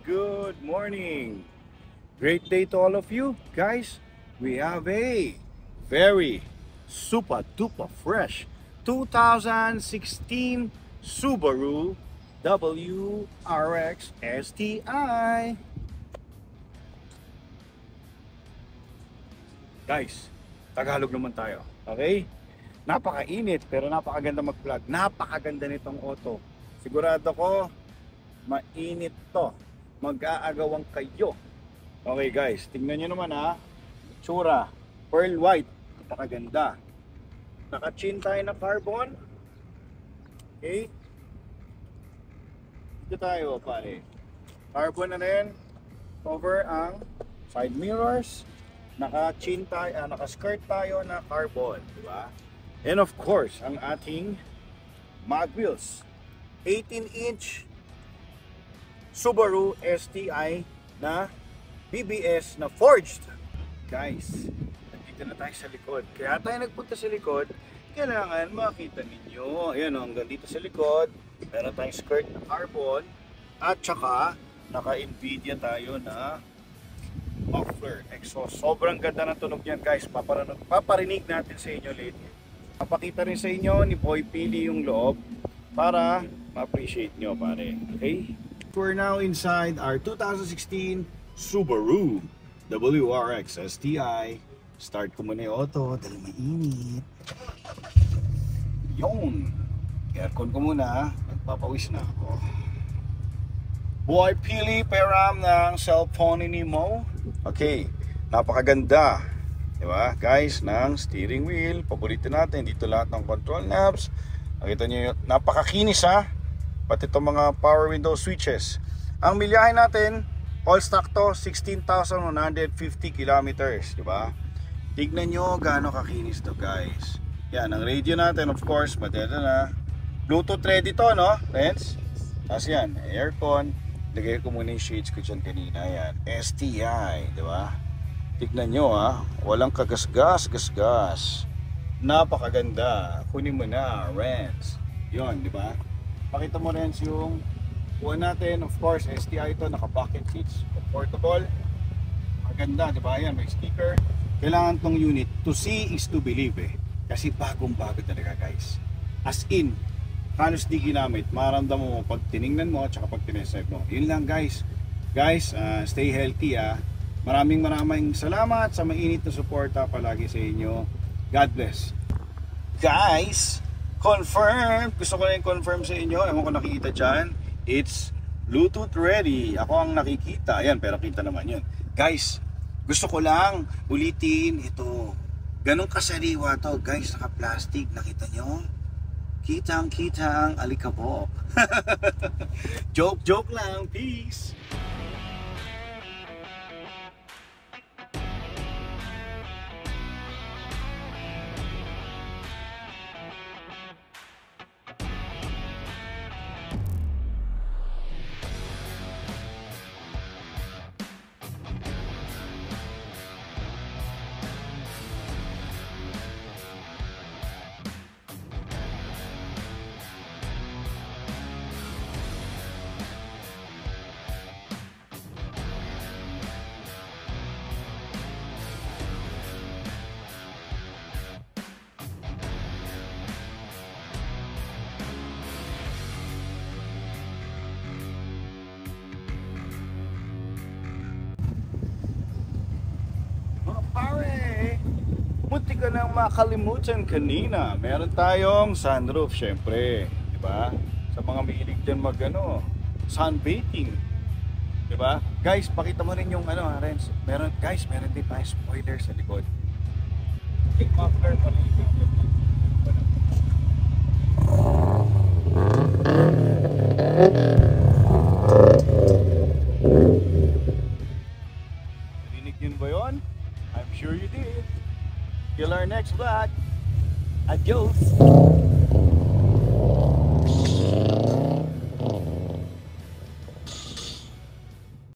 good morning. Great day to all of you. Guys, we have a very super duper fresh 2016 Subaru WRX STI. Guys, Tagalog naman tayo. Okay? Napakainit pero napakaganda mag-vlog. Napakaganda nitong auto. Sigurado ko mainit to. Mag-aagawang kayo. Okay guys, tingnan nyo naman ha. Tsura, pearl white. Napakaganda. Naka-chin tayo na carbon. Okay. Dito tayo pare. Carbon na rin. Cover ang side mirrors. Naka-chin tayo, naka-skirt tayo na carbon. Diba? And of course, ang ating mag wheels. 18-inch Subaru STI na BBS na forged. Guys, nandito na tayo sa likod. Kaya tayo nagpunta sa likod, kailangan makita ninyo. Ayan o, hanggang dito sa likod, meron tayong skirt na carbon at saka naka-Nvidia tayo na muffler exhaust. Sobrang ganda ng tunog yan guys. Paparinig natin sa inyo later. Papakita rin sa inyo ni Boy Pili yung loob para ma-appreciate nyo pare. Okay? We're now inside our 2016 Subaru WRX STI. Start ko muna yung auto dahil mainit. Yun. Aircon ko muna. Nagpapawis na ako. Boy Pili Peram ng cellphone ni Mo. Okay. Napakaganda. Diba guys, ng steering wheel. Paborito natin. Dito lahat ng control knobs. Nakita nyo yun. Napakakinis ha. Pati itong mga power window switches. Ang milyahe natin, all stock to, 16,150 kilometers, di ba? Tignan nyo gaano kakinis to guys. Yan, ang radio natin of course, madala na. Bluetooth ready to, no? Friends? Tapos yan, aircon. Lagay ko muna yung shades ko dyan kanina. Yan, STI, di ba? Tignan nyo ha, walang kagasgas. Napakaganda. Kunin mo na, Renz. Yun, di ba? Pakita mo rin yung buwan natin, of course, STI ito, naka-bucket seats, comfortable, maganda, di ba? Yan, may sticker. Kailangan tong unit, to see is to believe eh. Kasi bagong-bago talaga guys. As in, halos di ginamit, maramdaman mo pag tiningnan mo at saka pag tinesave mo. Yun lang guys. Guys, stay healthy ah. Maraming salamat sa mainit na suporta palagi sa inyo. God bless. Guys, confirm! Gusto ko na yung confirm sa inyo. Ewan ko nakikita dyan. It's Bluetooth ready. Ako ang nakikita. Ayan, pero kita naman yun. Guys, gusto ko lang ulitin ito. Ganong kasariwa to. Guys, naka-plastic. Nakita nyo? Kitang-kita ang alikabok. Joke lang. Peace! Pare, buti ka nang makalimutan kanina. Meron tayong sunroof syempre, di ba? Sa mga mahilig dyan sunbathing, di ba? Guys, pakita mo rin yung Renz. Meron din tayong spoiler sa likod. Big muffler pa rin. Narinig yun ba yun? I'm sure you did. Till our next vlog. Adios.